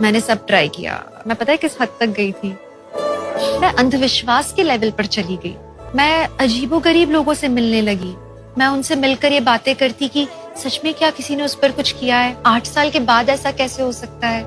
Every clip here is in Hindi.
मैंने सब ट्राई किया। मैं पता है किस हद तक गई थी? मैं अंधविश्वास के लेवल पर चली गई। मैं अजीबोगरीब लोगों से मिलने लगी। मैं उनसे मिलकर ये बातें करती कि सच में क्या किसी ने उस पर कुछ किया है? 8 साल के बाद ऐसा कैसे हो सकता है?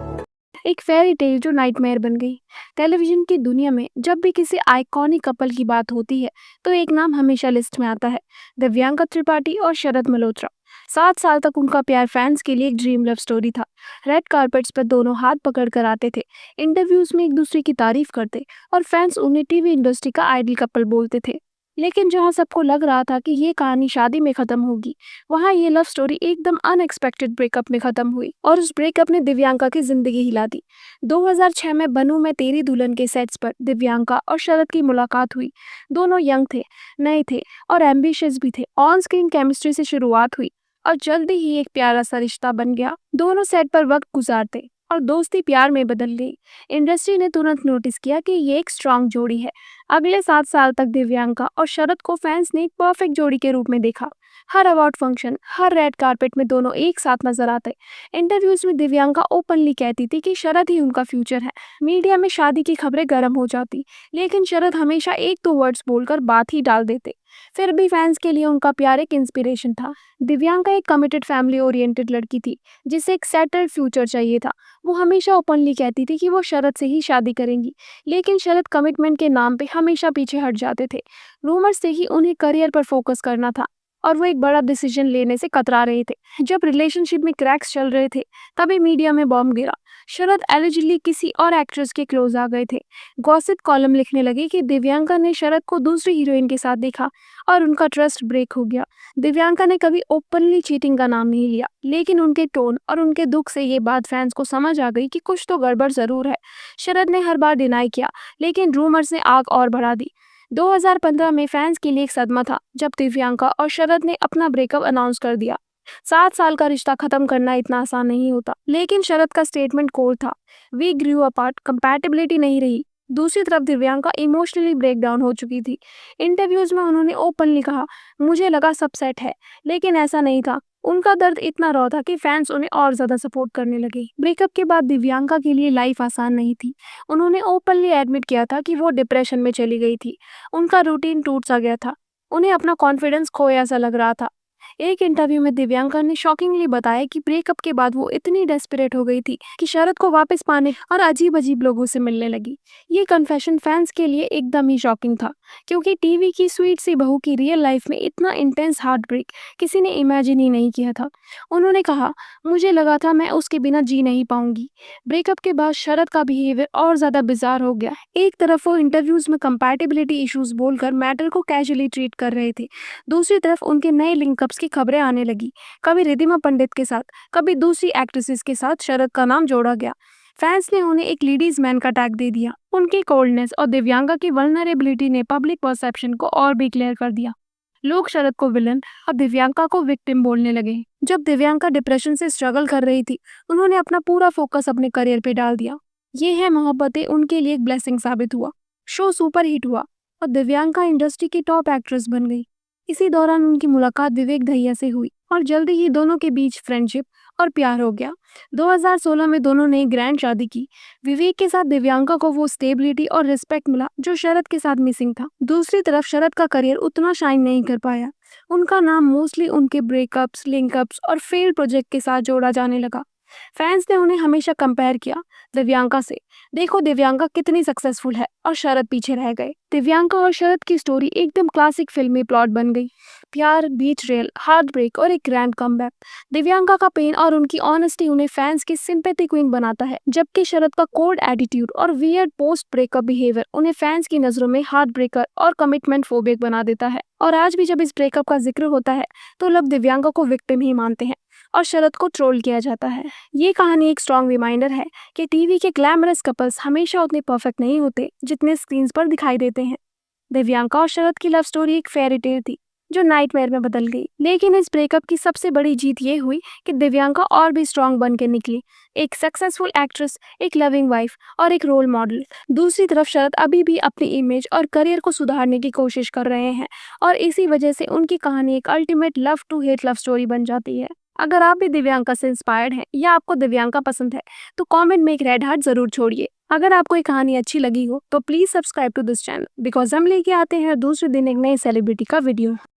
एक फेयरी टेल जो नाइटमेयर बन गई। टेलीविजन की दुनिया में जब भी किसी आइकॉनिक कपल की बात होती है तो एक नाम हमेशा लिस्ट में आता है, दिव्यांका त्रिपाठी और शरद मल्होत्रा। 7 साल तक उनका प्यार फैंस के लिए एक ड्रीम लव स्टोरी था। रेड कार्पेट्स पर दोनों हाथ पकड़ कर आते थे, इंटरव्यूज में एक दूसरे की तारीफ करते और फैंस उन्हें टीवी इंडस्ट्री का आइडल कपल बोलते थे। लेकिन जहां सबको लग रहा था कि ये कहानी शादी में खत्म होगी, वहां ये लव स्टोरी एकदम अनएक्सपेक्टेड ब्रेकअप में खत्म हुई और उस ब्रेकअप ने दिव्यांका की जिंदगी हिला दी। 2006 में बनूं मैं तेरी दुल्हन के सेट्स पर दिव्यांका और शरद की मुलाकात हुई। दोनों यंग थे, नए थे और एम्बिशियस भी थे। ऑन स्क्रीन केमिस्ट्री से शुरुआत हुई और जल्दी ही एक प्यारा सा रिश्ता बन गया। दोनों सेट पर वक्त गुजारते और दोस्ती प्यार में बदल गई। इंडस्ट्री ने तुरंत नोटिस किया कि ये एक स्ट्रॉन्ग जोड़ी है। अगले 7 साल तक दिव्यांका और शरद को फैंस ने एक परफेक्ट जोड़ी के रूप में देखा। हर अवार्ड फंक्शन, हर रेड कार्पेट में दोनों एक साथ नजर आते। इंटरव्यूज में दिव्यांका ओपनली कहती थी कि शरद ही उनका फ्यूचर है। मीडिया में शादी की खबरें गर्म हो जाती, लेकिन शरद हमेशा एक दो वर्ड्स बोलकर बात ही डाल देते। फिर भी फैंस के लिए उनका प्यार एक इंस्पिरेशन था। दिव्यांका एक कमिटेड फैमिली ओरिएंटेड लड़की थी जिसे एक सेटल्ड फ्यूचर चाहिए था। वो हमेशा ओपनली कहती थी कि वो शरद से ही शादी करेंगी, लेकिन शरद कमिटमेंट के नाम पे हमेशा पीछे हट जाते थे। रूमर्स से ही उन्हें करियर पर फोकस करना था और वो एक बड़ा डिसीजन लेने से कतरा रहे थे। जब रिलेशनशिप में क्रैक्स चल रहे थे, तभी मीडिया में बॉम्ब गिरा। शरद एलिजिडली किसी और एक्ट्रेस के क्लोज आ गए थे। गॉसिप कॉलम लिखने लगे कि दिव्यांका ने शरद को दूसरी हीरोइन के साथ देखा और उनका ट्रस्ट ब्रेक हो गया। दिव्यांका ने कभी ओपनली चीटिंग का नाम नहीं लिया, लेकिन उनके टोन और उनके दुख से ये बात फैंस को समझ आ गई कि कुछ तो गड़बड़ जरूर है। शरद ने हर बार डिनाई किया, लेकिन रूमर्स ने आग और बढ़ा दी। 2015 में फैंस के लिए एक सदमा था जब दिव्यांका और शरद ने अपना ब्रेकअप अनाउंस कर दिया। 7 साल का रिश्ता खत्म करना इतना आसान नहीं होता, लेकिन शरद का स्टेटमेंट कोल्ड था। वी ग्रू अपार्ट, कंपैटिबिलिटी नहीं रही। दूसरी तरफ दिव्यांका इमोशनली ब्रेक डाउन हो चुकी थी। इंटरव्यूज में उन्होंने ओपनली कहा, मुझे लगा सब सेट है, लेकिन ऐसा नहीं था। उनका दर्द इतना रॉ था कि फैंस उन्हें और ज्यादा सपोर्ट करने लगे। ब्रेकअप के बाद दिव्यांका के लिए लाइफ आसान नहीं थी। उन्होंने ओपनली एडमिट किया था कि वो डिप्रेशन में चली गई थी। उनका रूटीन टूट सा गया था। उन्हें अपना कॉन्फिडेंस खोया सा लग रहा था। एक इंटरव्यू में दिव्यांका ने शॉकिंगली बताया कि ब्रेकअप के बाद वो इतनी डेस्परेट हो गई थी कि शरद को वापस पाने और अजीब अजीब लोगों से मिलने लगी। ये कन्फेशन फैंस के लिए एकदम ही शॉकिंग था, क्योंकि टीवी की स्वीट सी बहू की रियल लाइफ में इतना इंटेंस हार्ट ब्रेक किसी ने इमेजिन ही नहीं किया था। उन्होंने कहा, मुझे लगा था मैं उसके बिना जी नहीं पाऊंगी। ब्रेकअप के बाद शरद का बिहेवियर और ज्यादा बिजार हो गया। एक तरफ वो इंटरव्यूज में कंपैटिबिलिटी इश्यूज बोलकर मैटर को कैजुअली ट्रीट कर रहे थे, दूसरी तरफ उनके नए लिंकअप्स की खबरें आने लगी। कभी रिधिमा पंडित के साथ, कभी दूसरी एक्ट्रेसेस के साथ शरद का नाम जोड़ा गया। फैंस ने उन्हें एक लेडीज मैन का टैग दे दिया। उनकी कोल्डनेस और दिव्यांका की वल्नरेबिलिटी ने पब्लिक परसेप्शन को और भी क्लियर कर दिया। लोग शरद को विलन और दिव्यांका को विक्टिम बोलने लगे। जब दिव्यांका डिप्रेशन से स्ट्रगल कर रही थी, उन्होंने अपना पूरा फोकस अपने करियर पे डाल दिया। ये है मोहब्बतें उनके लिए एक ब्लेसिंग साबित हुआ। शो सुपर हिट हुआ और दिव्यांका इंडस्ट्री की टॉप एक्ट्रेस बन गई। इसी दौरान उनकी मुलाकात विवेक दहिया से हुई और जल्दी ही दोनों के बीच फ्रेंडशिप और प्यार हो गया। 2016 में दोनों ने ग्रैंड शादी की। विवेक के साथ दिव्यांका को वो स्टेबिलिटी और रिस्पेक्ट मिला जो शरद के साथ मिसिंग था। दूसरी तरफ शरद का करियर उतना शाइन नहीं कर पाया। उनका नाम मोस्टली उनके ब्रेकअप्स, लिंकअप्स और फेल्ड प्रोजेक्ट के साथ जोड़ा जाने लगा। फैंस ने उन्हें हमेशा कंपेयर किया दिव्यांका से। देखो दिव्यांका कितनी सक्सेसफुल है और शरद पीछे रह गए। दिव्यांका और शरद की स्टोरी एकदम क्लासिक फिल्मी प्लॉट बन गई। प्यार, बीट्रेयल, हार्ट ब्रेक और एक ग्रैंड कमबैक। दिव्यांका का पेन और उनकी ऑनेस्टी उन्हें फैंस की सिंपैथी क्वीन बनाता है, जबकि शरद का कोल्ड एटीट्यूड और वियर्ड पोस्ट ब्रेकअप बिहेवियर उन्हें फैंस की नजरों में हार्ट ब्रेकर और कमिटमेंट फोबिक बना देता है। और आज भी जब इस ब्रेकअप का जिक्र होता है तो लोग दिव्यांका को विक्टिम ही मानते हैं और शरद को ट्रोल किया जाता है। ये कहानी एक स्ट्रॉन्ग रिमाइंडर है कि टीवी के ग्लैमरस कपल्स हमेशा उतने परफेक्ट नहीं होते जितने स्क्रीन पर दिखाई देते हैं। दिव्यांका और शरद की लव स्टोरी एक फेयरी टेल थी जो नाइटमेयर में बदल गई, लेकिन इस ब्रेकअप की सबसे बड़ी जीत ये हुई कि दिव्यांका और भी स्ट्रॉन्ग बन के निकली, एक सक्सेसफुल एक्ट्रेस, एक लविंग वाइफ और एक रोल मॉडल। दूसरी तरफ शरद अभी भी अपनी इमेज और करियर को सुधारने की कोशिश कर रहे हैं और इसी वजह से उनकी कहानी एक ultimate love to hate love story बन जाती है। अगर आप भी दिव्यांका से इंस्पायर्ड हैं या आपको दिव्यांका पसंद है तो कमेंट में एक रेड हार्ट जरूर छोड़िए। अगर आपको ये कहानी अच्छी लगी हो तो please subscribe to this channel because हम लेके आते हैं हर दूसरे दिन एक नई सेलिब्रिटी का वीडियो।